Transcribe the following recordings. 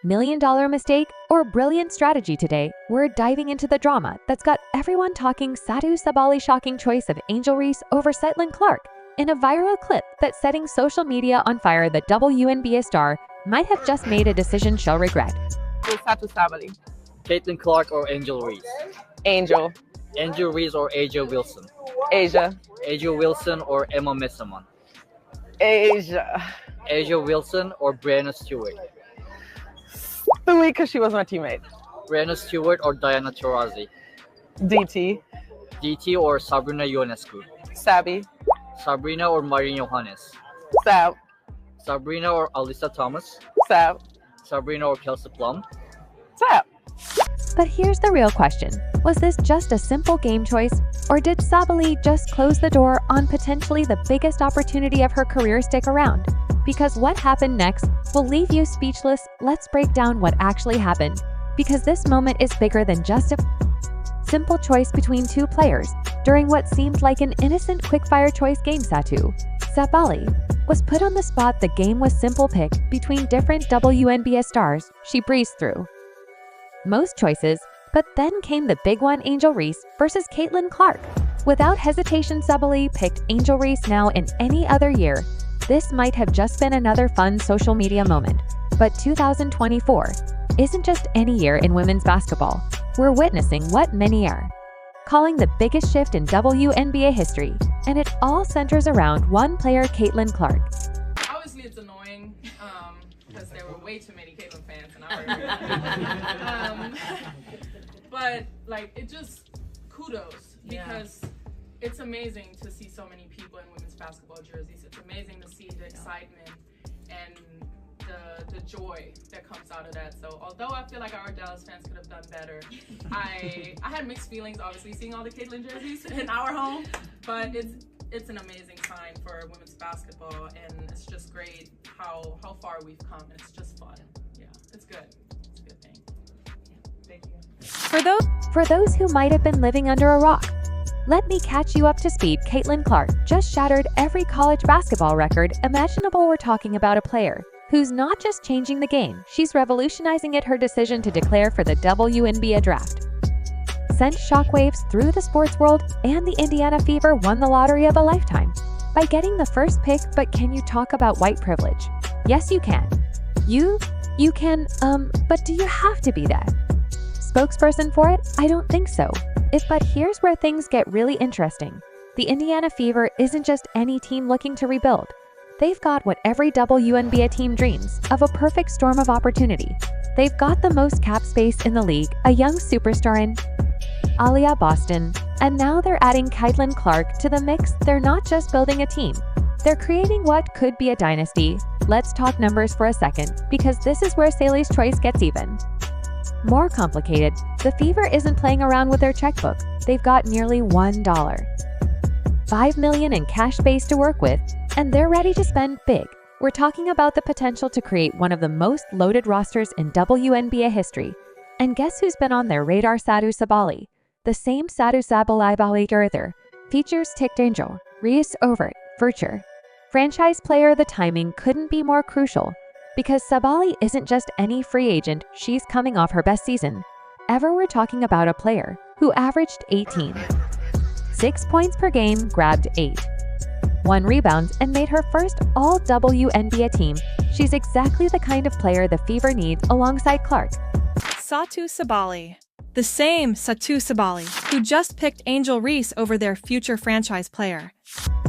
Million-dollar mistake or brilliant strategy today? We're diving into the drama that's got everyone talking Satou Sabally shocking choice of Angel Reese over caitlinclark in a viral clip that's setting social media on fire. The WNBA star might have just made a decision she'll regret. Satou Sabally. Caitlinclark or Angel Reese? Angel. Angel Reese or Asia Wilson? Asia. Asia Wilson or Emma Missaman? Asia. Asia Wilson or Brianna Stewart? Stewie, because she was my teammate. Brianna Stewart or Diana Taurasi? DT. DT or Sabrina Ionescu? Sabby. Sabrina or Marin Johannes? Sab. Sabrina or Alyssa Thomas? Sab. Sabrina or Kelsey Plum? Sab. But here's the real question. Was this just a simple game choice, or did Sabally just close the door on potentially the biggest opportunity of her career stick around? Because what happened next will leave you speechless. Let's break down what actually happened, because this moment is bigger than just a simple choice between two players. During what seemed like an innocent quick-fire choice game, Sabally was put on the spot. The game was simple: pick between different WNBA stars. She breezed through most choices, but then came the big one: Angel Reese versus caitlinclark. Without hesitation, Sabally picked Angel Reese. Now, in any other year, this might have just been another fun social media moment. But 2024 isn't just any year in women's basketball. We're witnessing what many are calling the biggest shift in WNBA history, and it all centers around one player, caitlinclark. Obviously, it's annoying because there were way too many Caitlin fans in our but like, it just kudos, because it's amazing to see so many people in women's basketball jerseys. It's amazing to see the excitement and the joy that comes out of that. So although I feel like our Dallas fans could have done better, I had mixed feelings, obviously, seeing all the Caitlin jerseys in our home, but it's an amazing sign for women's basketball, and it's just great how far we've come, and it's just fun. Yeah, it's good. It's a good thing. Thank you. For those who might have been living under a rock, let me catch you up to speed. Caitlinclark just shattered every college basketball record imaginable. We're talking about a player who's not just changing the game, she's revolutionizing it. Her decision to declare for the WNBA draft sent shockwaves through the sports world, and the Indiana Fever won the lottery of a lifetime by getting the first pick. But can you talk about white privilege? Yes, you can. You can, but do you have to be that spokesperson for it? I don't think so. But here's where things get really interesting. The Indiana Fever isn't just any team looking to rebuild. They've got what every WNBA team dreams of: a perfect storm of opportunity. They've got the most cap space in the league, a young superstar in Aliyah Boston, and now they're adding caitlinclark to the mix. They're not just building a team, they're creating what could be a dynasty. Let's talk numbers for a second, because this is where Sally's choice gets even more complicated. The Fever isn't playing around with their checkbook. They've got nearly $1.5 million in cash space to work with, and they're ready to spend big. We're talking about the potential to create one of the most loaded rosters in WNBA history. And guess who's been on their radar? Satou Sabally. The same Satou Sabally Earther features ticked Angel Reese over Virture franchise player. The timing couldn't be more crucial, because Sabally isn't just any free agent. She's coming off her best season ever. We're talking about a player who averaged 6 points per game, grabbed 1 rebound, and made her first all-WNBA team. She's exactly the kind of player the Fever needs alongside Clark. Satou Sabally. The same Satou Sabally, who just picked Angel Reese over their future franchise player.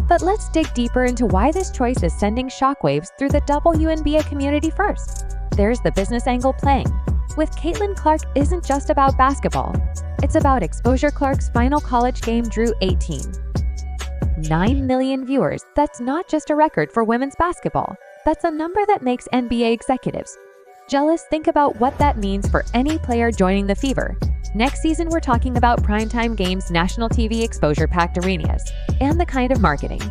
But let's dig deeper into why this choice is sending shockwaves through the WNBA community. First, there's the business angle playing with caitlinclark isn't just about basketball. It's about exposure. Clark's final college game drew 9 million viewers. That's not just a record for women's basketball. That's a number that makes NBA executives jealous. Think about what that means for any player joining the Fever. Next season, we're talking about primetime games, national TV exposure, packed arenas, and the kind of marketing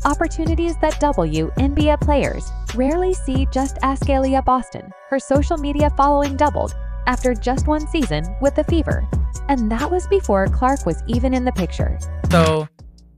opportunities that WNBA players rarely see. Just ask Aliyah Boston. Her social media following doubled after just one season with the Fever, and that was before Clark was even in the picture. So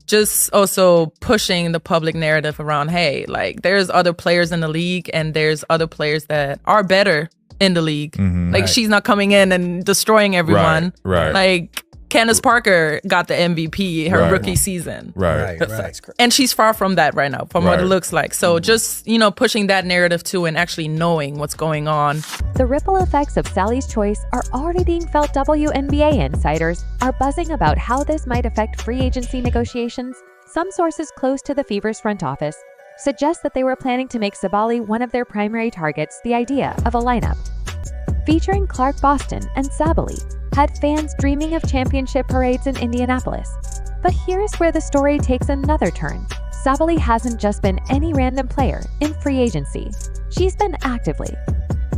just also pushing the public narrative around, hey, like, there's other players in the league and there's other players that are better in the league. Mhm. Like, Right. she's not coming in and destroying everyone. Right. Like, Candace Parker got the MVP her Right. rookie season. Right. Right. And she's far from that right now, from what it Right. looks like. So just, pushing that narrative too and actually knowing what's going on. The ripple effects of Sally's choice are already being felt. WNBA insiders are buzzing about how this might affect free agency negotiations. Some sources close to the Fever's front office suggest that they were planning to make Sabally one of their primary targets. The idea of a lineup featuring Clark Boston and Sabally had fans dreaming of championship parades in Indianapolis. But here's where the story takes another turn. Sabally hasn't just been any random player in free agency. She's been actively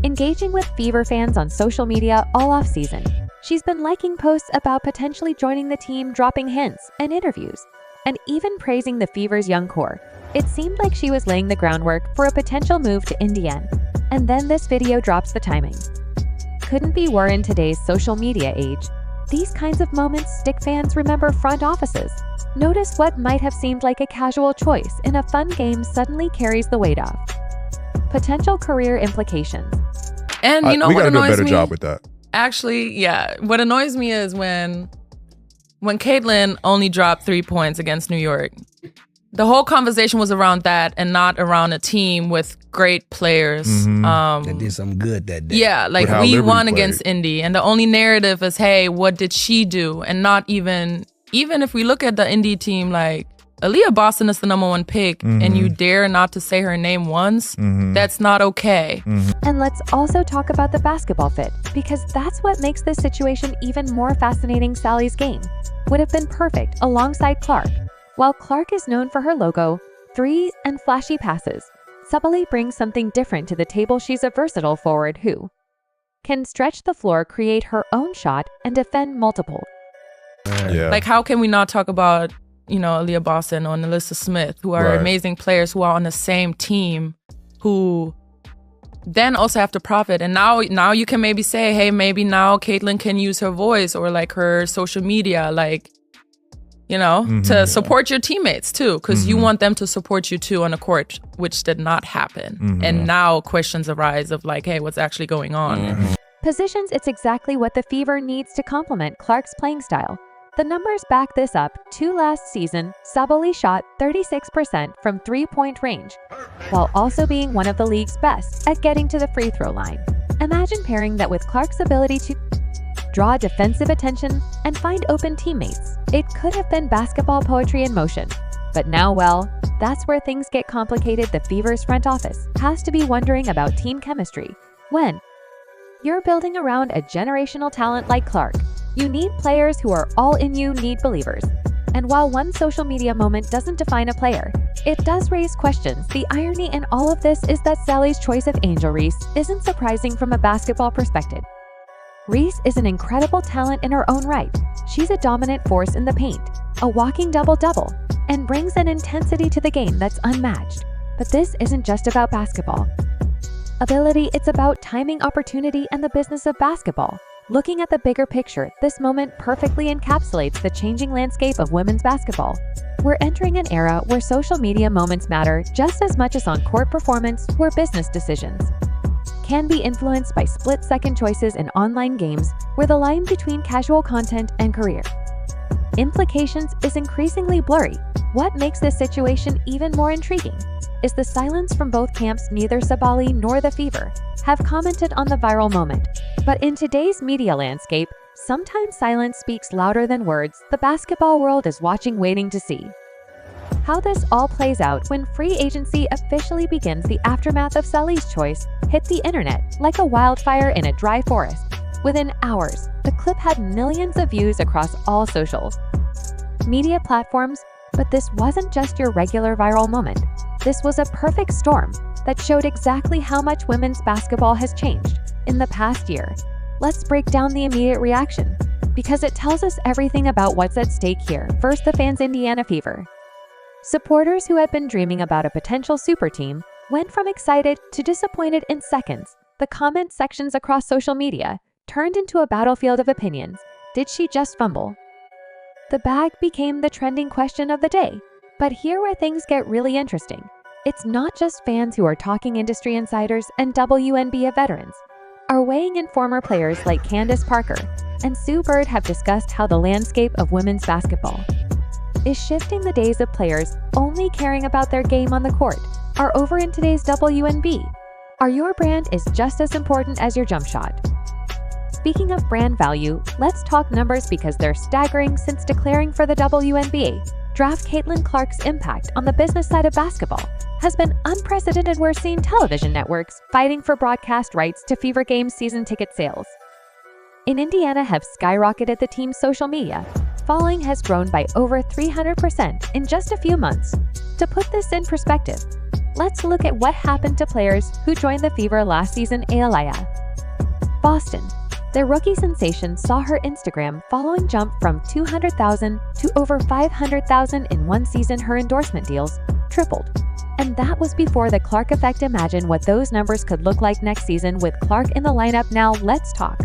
engaging with Fever fans on social media all off-season. She's been liking posts about potentially joining the team, dropping hints and interviews, and even praising the Fever's young core. It seemed like she was laying the groundwork for a potential move to Indiana. And then this video drops. The timing couldn't be worse in today's social media age. These kinds of moments stick. Fans remember front offices. Notice what might have seemed like a casual choice in a fun game suddenly carries the weight off. Potential career implications. And we what gotta do a annoys better me? job with that. Actually, yeah. What annoys me is when Caitlin only dropped 3 points against New York. The whole conversation was around that and not around a team with great players. That did something good that day. Yeah, like With how we Liberty won played. against Indy, and the only narrative is, hey, what did she do? And not even if we look at the Indy team, like Aaliyah Boston is the #1 pick, and you dare not to say her name once, that's not okay. And let's also talk about the basketball fit, because that's what makes this situation even more fascinating. Sally's game would have been perfect alongside Clark. While Clark is known for her logo, threes, and flashy passes, Sabally brings something different to the table. She's a versatile forward who can stretch the floor, create her own shot, and defend multiple. Yeah. Like, how can we not talk about, Aaliyah Boston or Alyssa Smith, who are Right. amazing players who are on the same team, who then also have to profit. And now you can maybe say, hey, maybe now Caitlin can use her voice or like her social media, like, to support your teammates too, because you want them to support you too on the court, which did not happen. And now questions arise of like, hey, what's actually going on? Positions, it's exactly what the Fever needs to complement Clark's playing style. The numbers back this up. Last season, Sabally shot 36% from three-point range, while also being one of the league's best at getting to the free throw line. Imagine pairing that with Clark's ability to draw defensive attention and find open teammates. It could have been basketball poetry in motion. But now, well, that's where things get complicated. The Fever's front office has to be wondering about team chemistry. When you're building around a generational talent like Clark, you need players who are all in. You need believers. And while one social media moment doesn't define a player, it does raise questions. The irony in all of this is that Sally's choice of Angel Reese isn't surprising from a basketball perspective. Reese is an incredible talent in her own right. She's a dominant force in the paint, a walking double-double, and brings an intensity to the game that's unmatched. But this isn't just about basketball ability, it's about timing, opportunity, and the business of basketball. Looking at the bigger picture, this moment perfectly encapsulates the changing landscape of women's basketball. We're entering an era where social media moments matter just as much as on-court performance, where business decisions can be influenced by split-second choices in online games, where the line between casual content and career implications is increasingly blurry. What makes this situation even more intriguing is the silence from both camps. Neither Sabally nor the Fever have commented on the viral moment. But in today's media landscape, sometimes silence speaks louder than words. The basketball world is watching, waiting to see how this all plays out when free agency officially begins. The aftermath of Sally's choice hit the internet like a wildfire in a dry forest. Within hours, the clip had millions of views across all social media platforms. But this wasn't just your regular viral moment. This was a perfect storm that showed exactly how much women's basketball has changed in the past year. Let's break down the immediate reaction, because it tells us everything about what's at stake here. First, the fans. Indiana Fever supporters who had been dreaming about a potential super team went from excited to disappointed in seconds. The comment sections across social media turned into a battlefield of opinions. Did she just fumble the bag? Became the trending question of the day. But here where things get really interesting. It's not just fans who are talking. Industry insiders and WNBA veterans are weighing in. Former players like Candace Parker and Sue Bird have discussed how the landscape of women's basketball is shifting. The days of players only caring about their game on the court are over in today's WNBA. Your brand is just as important as your jump shot. Speaking of brand value, let's talk numbers because they're staggering. Since declaring for the WNBA draft, Caitlinclark's impact on the business side of basketball has been unprecedented. We're seeing television networks fighting for broadcast rights to Fever Games season ticket sales in Indiana have skyrocketed. The team's social media following has grown by over 300% in just a few months. To put this in perspective, let's look at what happened to players who joined the Fever last season. Aaliyah Boston, their rookie sensation, saw her Instagram following jump from 200,000 to over 500,000 in one season. Her endorsement deals tripled. And that was before the Clark effect. Imagine what those numbers could look like next season with Clark in the lineup. Now let's talk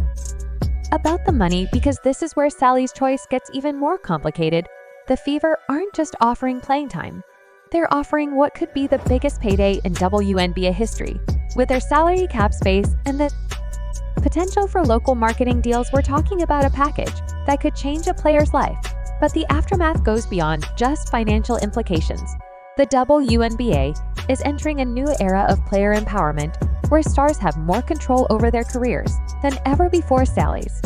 about the money, because this is where Sally's choice gets even more complicated. The Fever aren't just offering playing time. They're offering what could be the biggest payday in WNBA history. With their salary cap space and the potential for local marketing deals, we're talking about a package that could change a player's life. But the aftermath goes beyond just financial implications. The WNBA is entering a new era of player empowerment, where stars have more control over their careers than ever before. Sally's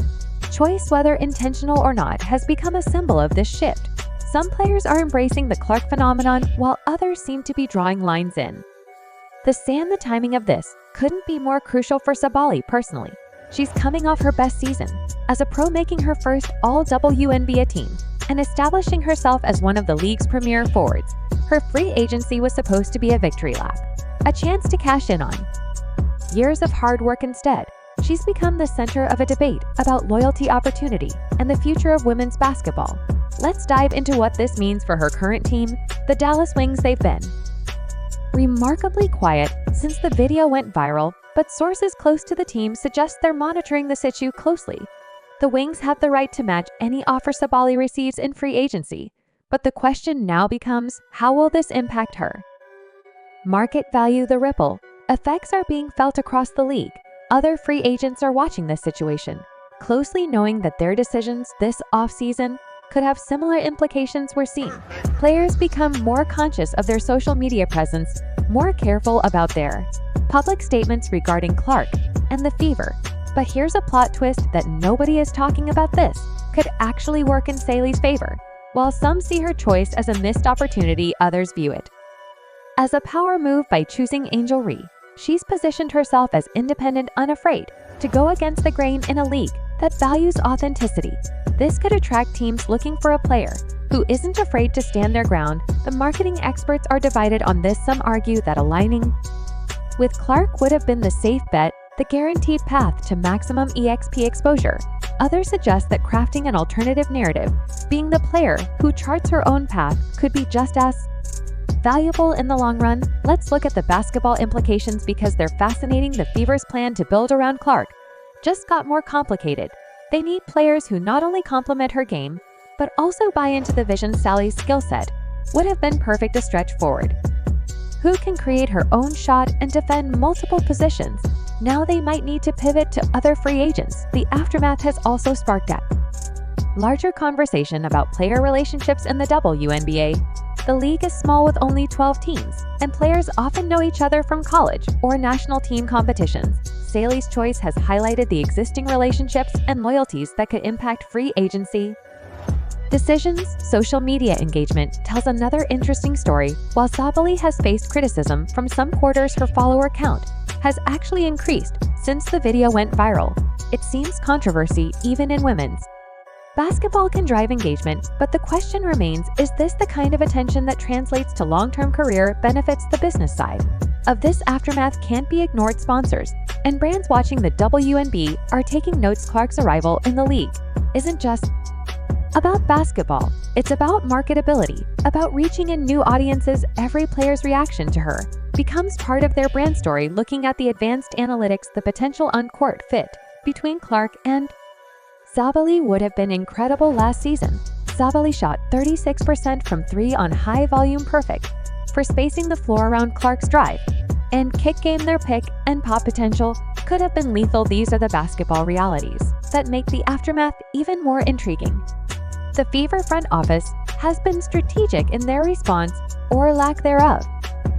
choice, whether intentional or not, has become a symbol of this shift. Some players are embracing the Clark phenomenon, while others seem to be drawing lines in the sand. The timing of this couldn't be more crucial for Sabally personally. She's coming off her best season as a pro, making her first all-WNBA team and establishing herself as one of the league's premier forwards. Her free agency was supposed to be a victory lap, a chance to cash in on years of hard work. Instead, she's become the center of a debate about loyalty, opportunity, and the future of women's basketball. Let's dive into what this means for her current team, the Dallas Wings. They've been remarkably quiet since the video went viral, but sources close to the team suggest they're monitoring the situ closely. The Wings have the right to match any offer Sabally receives in free agency, but the question now becomes, how will this impact her market value? The ripple effects are being felt across the league. Other free agents are watching this situation closely, knowing that their decisions this offseason could have similar implications. We're seeing players become more conscious of their social media presence, more careful about their public statements regarding Clark and the Fever. But here's a plot twist that nobody is talking about. This could actually work in Sally's favor. While some see her choice as a missed opportunity, others view it as a power move. By choosing Angel Reese, she's positioned herself as independent, unafraid to go against the grain in a league that values authenticity. This could attract teams looking for a player who isn't afraid to stand their ground. The marketing experts are divided on this. Some argue that aligning with Clark would have been the safe bet, the guaranteed path to maximum EXP exposure. Others suggest that crafting an alternative narrative, being the player who charts her own path, could be just as valuable in the long run. Let's look at the basketball implications because they're fascinating. The Fever's plan to build around Clark just got more complicated. They need players who not only complement her game, but also buy into the vision. Sally's skill set would have been perfect. A stretch forward who can create her own shot and defend multiple positions. Now they might need to pivot to other free agents. The aftermath has also sparked a larger conversation about player relationships in the WNBA. The league is small with only 12 teams, and players often know each other from college or national team competitions. Sally's choice has highlighted the existing relationships and loyalties that could impact free agency decisions. Social media engagement tells another interesting story. While Sabally has faced criticism from some quarters, her follower count has actually increased since the video went viral. It seems controversy even in women's basketball can drive engagement, but the question remains, is this the kind of attention that translates to long-term career benefits? The business side of this aftermath can't be ignored. Sponsors and brands watching the WNBA are taking notes. Clark's arrival in the league isn't just about basketball, it's about marketability, about reaching in new audiences. Every player's reaction to her becomes part of their brand story. Looking at the advanced analytics, the potential on-court fit between Clark and Sabally would have been incredible. Last season, Sabally shot 36% from 3 on high volume, perfect for spacing the floor around Clark's drive. and kick game their pick and pop potential could have been lethal. These are the basketball realities that make the aftermath even more intriguing. The Fever front office has been strategic in their response or lack thereof.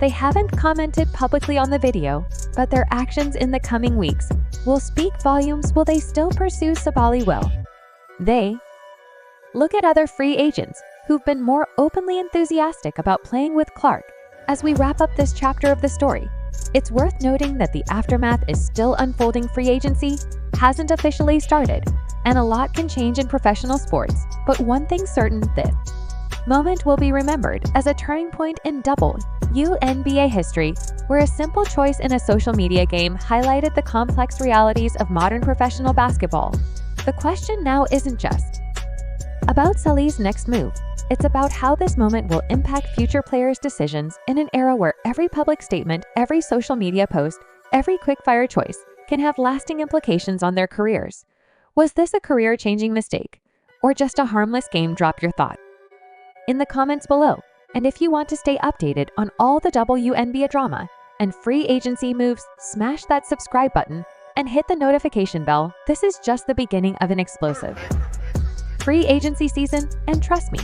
They haven't commented publicly on the video, but their actions in the coming weeks will speak volumes. Will they still pursue Sabally? Will they look at other free agents who've been more openly enthusiastic about playing with Clark? As we wrap up this chapter of the story, it's worth noting that the aftermath is still unfolding. Free agency hasn't officially started, and a lot can change in professional sports, but one thing's certain: this moment will be remembered as a turning point in WNBA history, where a simple choice in a social media game highlighted the complex realities of modern professional basketball. The question now isn't just about Sally's next move. It's about how this moment will impact future players' decisions in an era where every public statement, every social media post, every quick-fire choice can have lasting implications on their careers. Was this a career-changing mistake, or just a harmless game? Drop your thought in the comments below. And if you want to stay updated on all the WNBA drama and free agency moves, smash that subscribe button and hit the notification bell. This is just the beginning of an explosive free agency season, and trust me,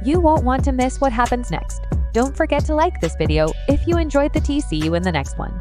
you won't want to miss what happens next. Don't forget to like this video if you enjoyed the tea. See you in the next one.